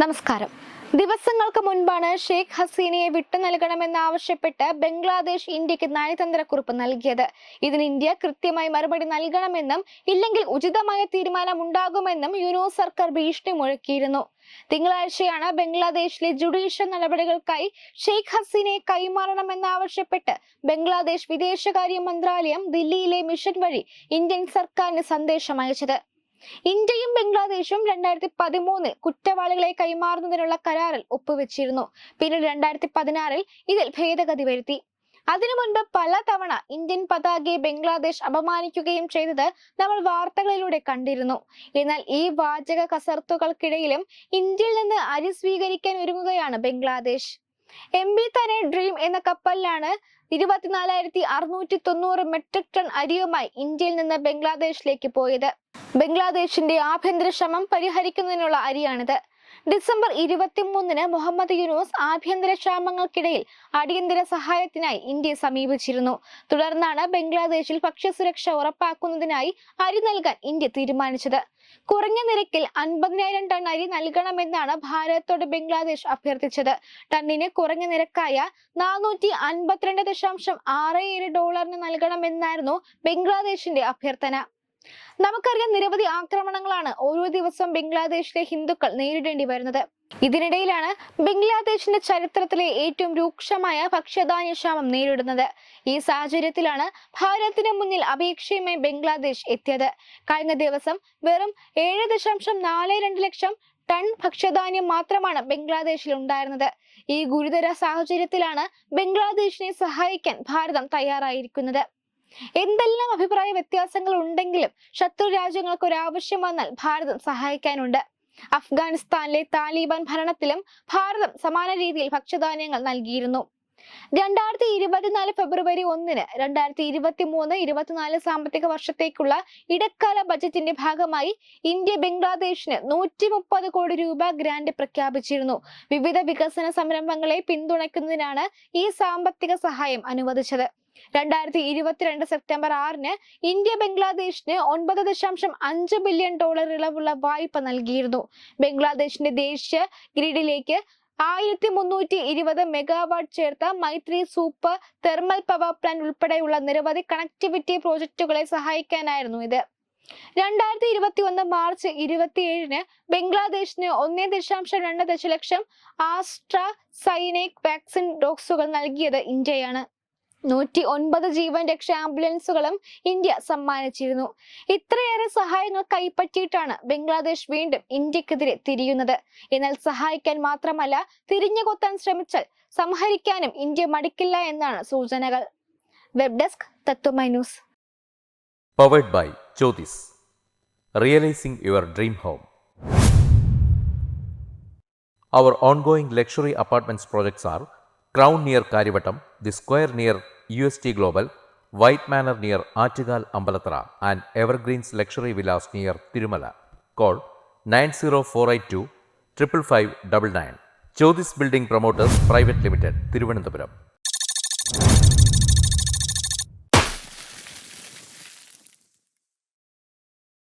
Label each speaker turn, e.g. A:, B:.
A: നമസ്കാരം. ദിവസങ്ങൾക്ക് മുൻപാണ് ഷെയ്ഖ് ഹസീനയെ വിട്ടുനൽകണമെന്നാവശ്യപ്പെട്ട് ബംഗ്ലാദേശ് ഇന്ത്യക്ക് നയതന്ത്രക്കുറിപ്പ് നൽകിയത്. ഇതിന് ഇന്ത്യ കൃത്യമായി മറുപടി നൽകണമെന്നും ഇല്ലെങ്കിൽ ഉചിതമായ തീരുമാനമുണ്ടാകുമെന്നും യൂനൂസ് സർക്കാർ ഭീഷണി മുഴക്കിയിരുന്നു. തിങ്കളാഴ്ചയാണ് ബംഗ്ലാദേശിലെ ജുഡീഷ്യൽ നടപടികൾക്കായി ഷെയ്ഖ് ഹസീനയെ കൈമാറണമെന്നാവശ്യപ്പെട്ട് ബംഗ്ലാദേശ് വിദേശകാര്യ മന്ത്രാലയം ദില്ലിയിലെ മിഷൻ വഴി ഇന്ത്യൻ സർക്കാരിന് സന്ദേശം അയച്ചത്. ഇന്ത്യയും ബംഗ്ലാദേശും 2013 കുറ്റവാളികളെ കൈമാറുന്നതിനുള്ള കരാറിൽ ഒപ്പുവെച്ചിരുന്നു. പിന്നീട് 2016 ഇതിൽ ഭേദഗതി വരുത്തി. അതിനു മുൻപ് പലതവണ ഇന്ത്യൻ പതാകയെ ബംഗ്ലാദേശ് അപമാനിക്കുകയും ചെയ്തത് നമ്മൾ വാർത്തകളിലൂടെ കണ്ടിരുന്നു. എന്നാൽ ഈ വാചക കസർത്തുകൾക്കിടയിലും ഇന്ത്യയിൽ നിന്ന് അരി സ്വീകരിക്കാൻ ഒരുങ്ങുകയാണ് ബംഗ്ലാദേശ്. MV തന്നെ ഡ്രീം എന്ന കപ്പലിലാണ് 24,690 മെട്രിക് ടൺ അരിയുമായി ഇന്ത്യയിൽ നിന്ന് ബംഗ്ലാദേശിലേക്ക് പോയത്. ബംഗ്ലാദേശിന്റെ ആഭ്യന്തര ശ്രമം പരിഹരിക്കുന്നതിനുള്ള അരിയാണിത്. ഡിസംബർ 23 മുഹമ്മദ് യൂനൂസ് ആഭ്യന്തര ക്ഷാമങ്ങൾക്കിടയിൽ അടിയന്തര സഹായത്തിനായി ഇന്ത്യയെ സമീപിച്ചിരുന്നു. തുടർന്നാണ് ബംഗ്ലാദേശിൽ ഭക്ഷ്യസുരക്ഷ ഉറപ്പാക്കുന്നതിനായി അരി നൽകാൻ ഇന്ത്യ തീരുമാനിച്ചത്. കുറഞ്ഞ നിരക്കിൽ 50,000 ടൺ അരി നൽകണമെന്നാണ് ഭാരതത്തോട് ബംഗ്ലാദേശ് അഭ്യർത്ഥിച്ചത്. ടണ്ണിന് കുറഞ്ഞ നിരക്കായ $452.67 നൽകണമെന്നായിരുന്നു ബംഗ്ലാദേശിന്റെ അഭ്യർത്ഥന. നമുക്കറിയാം, നിരവധി ആക്രമണങ്ങളാണ് ഓരോ ദിവസവും ബംഗ്ലാദേശിലെ ഹിന്ദുക്കൾ നേരിടേണ്ടി വരുന്നത്. ഇതിനിടയിലാണ് ബംഗ്ലാദേശിന്റെ ചരിത്രത്തിലെ ഏറ്റവും രൂക്ഷമായ ഭക്ഷ്യധാന്യക്ഷാമം നേരിടുന്നത്. ഈ സാഹചര്യത്തിലാണ് ഭാരതത്തിന് മുന്നിൽ അപേക്ഷയുമായി ബംഗ്ലാദേശ് എത്തിയത്. കഴിഞ്ഞ ദിവസം വെറും 7.42 ലക്ഷം ടൺ ഭക്ഷ്യധാന്യം മാത്രമാണ് ബംഗ്ലാദേശിൽ ഉണ്ടായിരുന്നത്. ഈ ഗുരുതര സാഹചര്യത്തിലാണ് ബംഗ്ലാദേശിനെ സഹായിക്കാൻ ഭാരതം തയ്യാറായിരിക്കുന്നത്. എന്തെല്ലാം അഭിപ്രായ വ്യത്യാസങ്ങൾ ഉണ്ടെങ്കിലും ശത്രു രാജ്യങ്ങൾക്ക് ഒരാവശ്യം വന്നാൽ ഭാരതം സഹായിക്കാനുണ്ട്. അഫ്ഗാനിസ്ഥാനിലെ താലിബാൻ ഭരണത്തിലും ഭാരതം സമാന രീതിയിൽ ഭക്ഷ്യധാന്യങ്ങൾ നൽകിയിരുന്നു. 2024 ഫെബ്രുവരി 1 2023-24 സാമ്പത്തിക വർഷത്തേക്കുള്ള ഇടക്കാല ബജറ്റിന്റെ ഭാഗമായി ഇന്ത്യ ബംഗ്ലാദേശിന് 130 കോടി രൂപ ഗ്രാന്റ് പ്രഖ്യാപിച്ചിരുന്നു. വിവിധ വികസന സംരംഭങ്ങളെ പിന്തുണയ്ക്കുന്നതിനാണ് ഈ സാമ്പത്തിക സഹായം അനുവദിച്ചത്. 2022 സെപ്റ്റംബർ 6 ഇന്ത്യ ബംഗ്ലാദേശിന് $9.5 ബില്യൺ ഇളവുള്ള വായ്പ നൽകിയിരുന്നു. ബംഗ്ലാദേശിന്റെ ദേശീയ ഗ്രിഡിലേക്ക് 1320 മെഗാവാട്ട് ചേർത്ത മൈത്രി സൂപ്പർ തെർമൽ പവർ പ്ലാന്റ് ഉൾപ്പെടെയുള്ള നിരവധി കണക്ടിവിറ്റി പ്രോജക്റ്റുകളെ സഹായിക്കാനായിരുന്നു ഇത്. 2021 മാർച്ച് 27 ബംഗ്ലാദേശിന് 1.2 ദശലക്ഷം ആസ്ട്രാസൈനെക് വാക്സിൻ ഡോസുകൾ നൽകിയത് ഇന്ത്യയാണ്. 109 ജീവൻ രക്ഷാ ആംബുലൻസുകളും ഇന്ത്യ സമ്മാനിച്ചിരുന്നു. ഇത്രയേറെ സഹായങ്ങൾ കൈപ്പറ്റിയിട്ടാണ് ബംഗ്ലാദേശ് വീണ്ടും ഇന്ത്യക്കെതിരെ തിരിയുന്നത്. എന്നാൽ സഹായിക്കാൻ മാത്രമല്ല, തിരിഞ്ഞു കൊത്താൻ ശ്രമിച്ചാൽ സംഹരിക്കാനും ഇന്ത്യ മടിക്കില്ല എന്നാണ് സൂചനകൾ. Web desk Tatwamayi news.
B: Powered by Jyothis, realising your dream home. Our ongoing luxury apartments projects are Crown near Karivattam, The Square near UST Global, White Manor near Aattugal Ambalathara, and Evergreens Luxury Villas near Tirumala. Call 90482 55599. Jyothis Building Promoters Private Limited, Thiruvananthapuram.